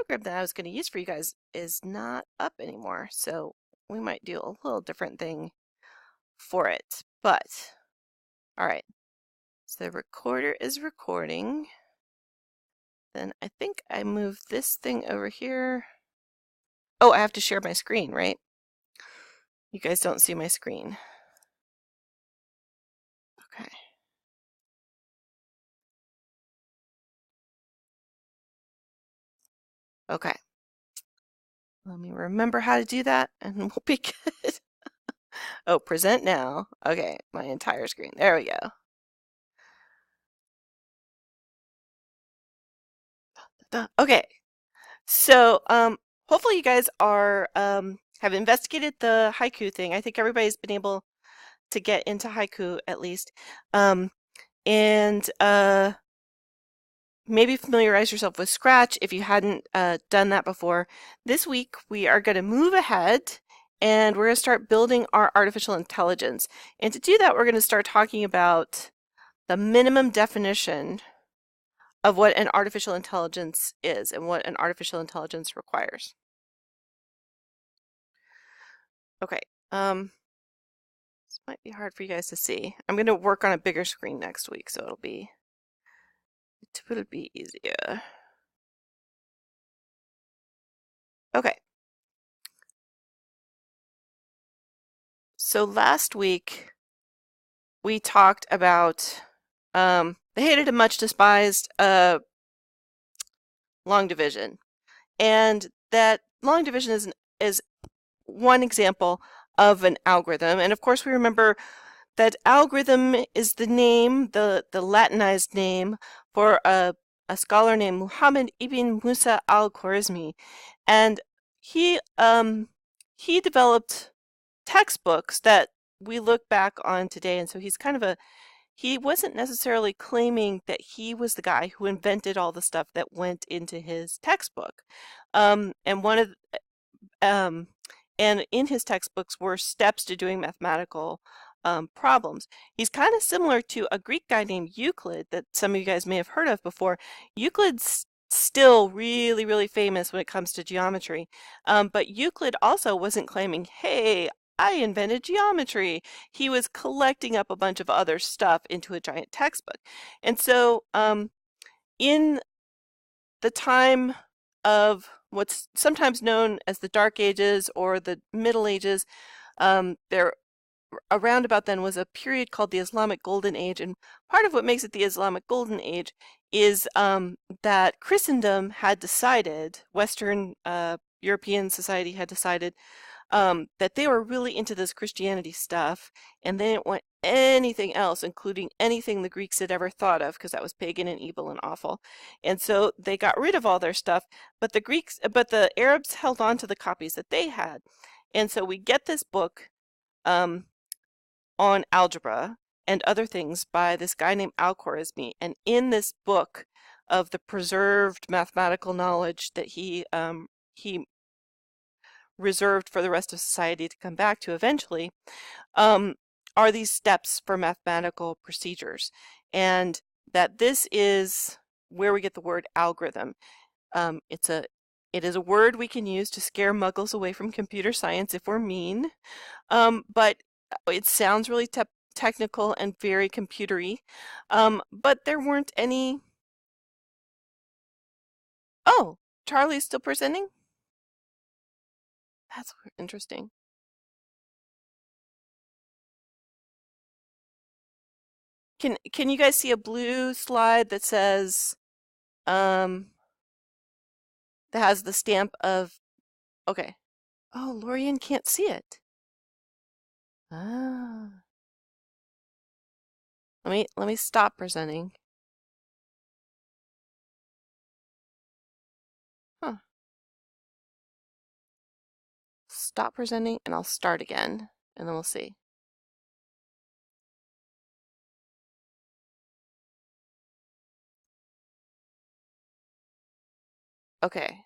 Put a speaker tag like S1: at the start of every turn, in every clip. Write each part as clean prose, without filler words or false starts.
S1: program that I was going to use for you guys is not up anymore, so we might do a little different thing for it. But, all right, so the recorder is recording. Then I think I move this thing over here. Oh, I have to share my screen, right? You guys don't see my screen. Okay. Okay. Let me remember how to do that and we'll be good. Oh, present now. Okay, my entire screen. There we go. Okay. So, hopefully you guys are have investigated the haiku thing. I think everybody's been able to get into haiku at least. And maybe familiarize yourself with Scratch if you hadn't done that before. This week we are going to move ahead and we're going to start building our artificial intelligence. And to do that, we're going to start talking about the minimum definition of what an artificial intelligence is and what an artificial intelligence requires. Okay, this might be hard for you guys to see. I'm going to work on a bigger screen next week, so it'll be easier. Okay. So last week we talked about the hated and much despised long division, and that long division is one example of an algorithm. And of course, we remember that algorithm is the name, the Latinized name for a scholar named Muhammad ibn Musa al-Khwarizmi, and he developed textbooks that we look back on today. And so he's kind of he wasn't necessarily claiming that he was the guy who invented all the stuff that went into his textbook. And in his textbooks were steps to doing mathematical problems. He's kind of similar to a Greek guy named Euclid that some of you guys may have heard of before. Euclid's still really, really famous when it comes to geometry. But Euclid also wasn't claiming, hey, I invented geometry. He was collecting up a bunch of other stuff into a giant textbook. And so in the time of what's sometimes known as the Dark Ages or the Middle Ages, there around about then was a period called the Islamic Golden Age. And part of what makes it the Islamic Golden Age is that Christendom had decided, Western European society had decided that they were really into this Christianity stuff, and they didn't want anything else, including anything the Greeks had ever thought of, because that was pagan and evil and awful. And so they got rid of all their stuff, but the Arabs held on to the copies that they had. And so we get this book on algebra and other things by this guy named Al-Khwarizmi. And in this book of the preserved mathematical knowledge that he reserved for the rest of society to come back to eventually, are these steps for mathematical procedures. And that this is where we get the word algorithm. It is a word we can use to scare muggles away from computer science if we're mean, but it sounds really technical and very computery. But there weren't any... Oh, Charlie's still presenting? That's interesting. Can you guys see a blue slide that says that has the stamp of... Okay. Oh, Lorian can't see it. Ah. Let me stop presenting. Huh. Stop presenting and I'll start again and then we'll see. Okay.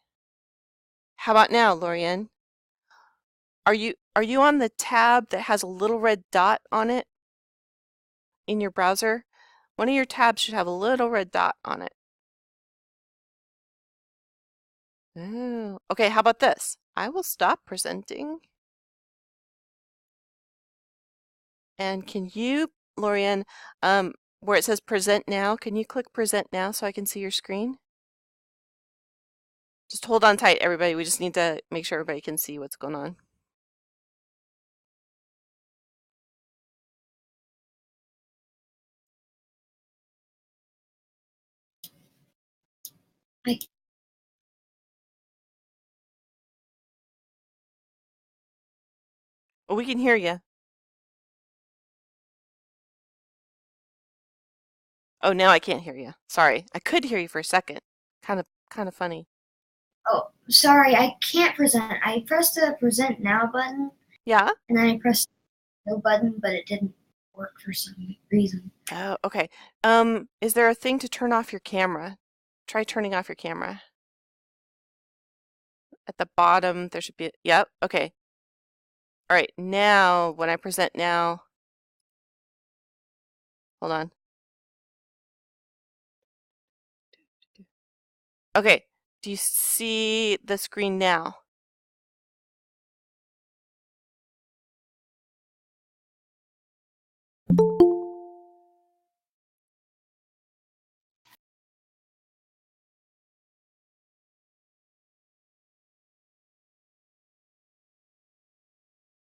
S1: How about now, Lorian? Are you on the tab that has a little red dot on it in your browser? One of your tabs should have a little red dot on it. Oh, okay, how about this? I will stop presenting. And can you, Lorianne, where it says present now, can you click present now so I can see your screen? Just hold on tight, everybody. We just need to make sure everybody can see what's going on. Oh, we can hear you. Oh, now I can't hear you. Sorry. I could hear you for a second. Kind of funny.
S2: Oh, sorry, I can't present. I pressed the present now button.
S1: Yeah?
S2: And then I pressed the no button, but it didn't work for some reason.
S1: Oh, okay. Is there a thing to turn off your camera? Try turning off your camera. At the bottom, there should be, yep, okay. All right, now, when I present now, hold on. Okay, do you see the screen now?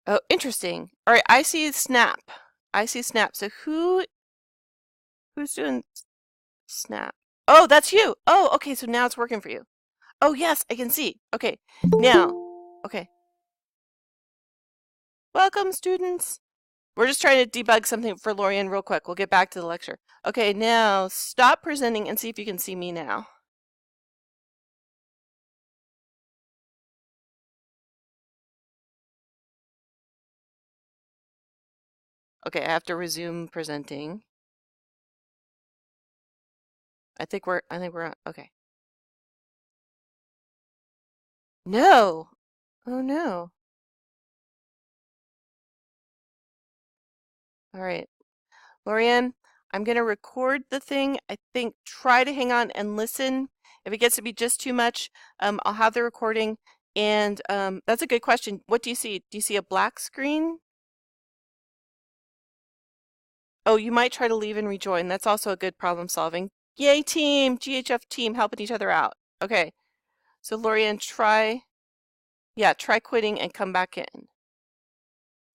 S1: Oh, interesting. All right, I see Snap. I see Snap. So who's doing Snap? Oh, that's you. Oh, okay, so now it's working for you. Oh, yes, I can see. Okay, now, okay. Welcome, students. We're just trying to debug something for Lorianne real quick. We'll get back to the lecture. Okay, now stop presenting and see if you can see me now. Okay, I have to resume presenting. I think we're on, okay. No. Oh no. All right. Lorianne, I'm going to record the thing. I think try to hang on and listen. If it gets to be just too much, I'll have the recording. And that's a good question. What do you see? Do you see a black screen? Oh, you might try to leave and rejoin. That's also a good problem solving. Yay, team! GHF team helping each other out. Okay. So Lorianne, try quitting and come back in.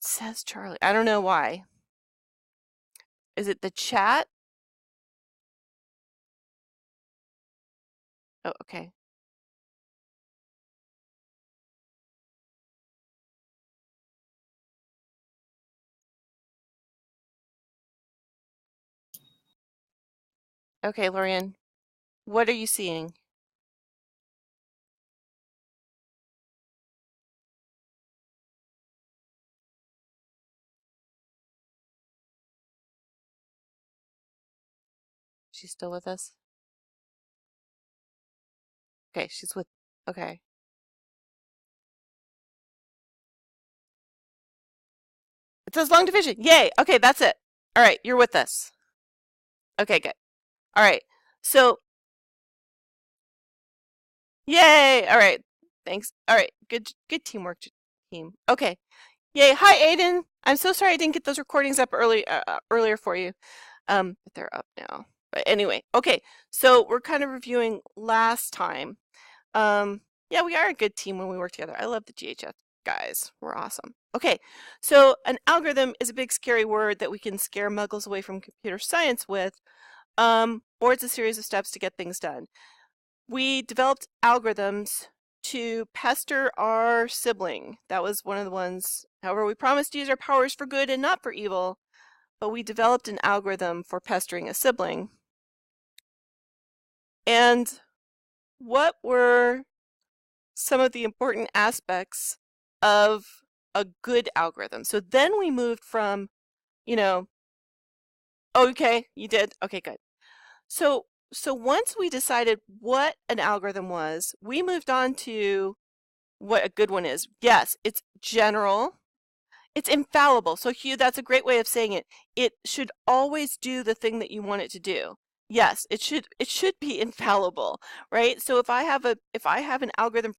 S1: Says Charlie. I don't know why. Is it the chat? Oh, okay. Okay, Lorianne, what are you seeing? She's still with us? Okay, she's with, okay. It says long division. Yay. Okay, that's it. All right, you're with us. Okay, good. All right. So, yay. All right. Thanks. All right. Good teamwork, team. Okay. Yay. Hi, Aiden. I'm so sorry I didn't get those recordings up earlier for you. But they're up now. But anyway, okay. So we're kind of reviewing last time. Yeah, we are a good team when we work together. I love the GHF guys. We're awesome. Okay, so an algorithm is a big scary word that we can scare muggles away from computer science with, or it's a series of steps to get things done. We developed algorithms to pester our sibling. That was one of the ones. However, we promised to use our powers for good and not for evil, but we developed an algorithm for pestering a sibling. And what were some of the important aspects of a good algorithm? So then we moved from, oh, okay, you did. Okay, good. So once we decided what an algorithm was, we moved on to what a good one is. Yes, it's general. It's infallible. So Hugh, that's a great way of saying it. It should always do the thing that you want it to do. Yes, it should be infallible, right? So if I have an algorithm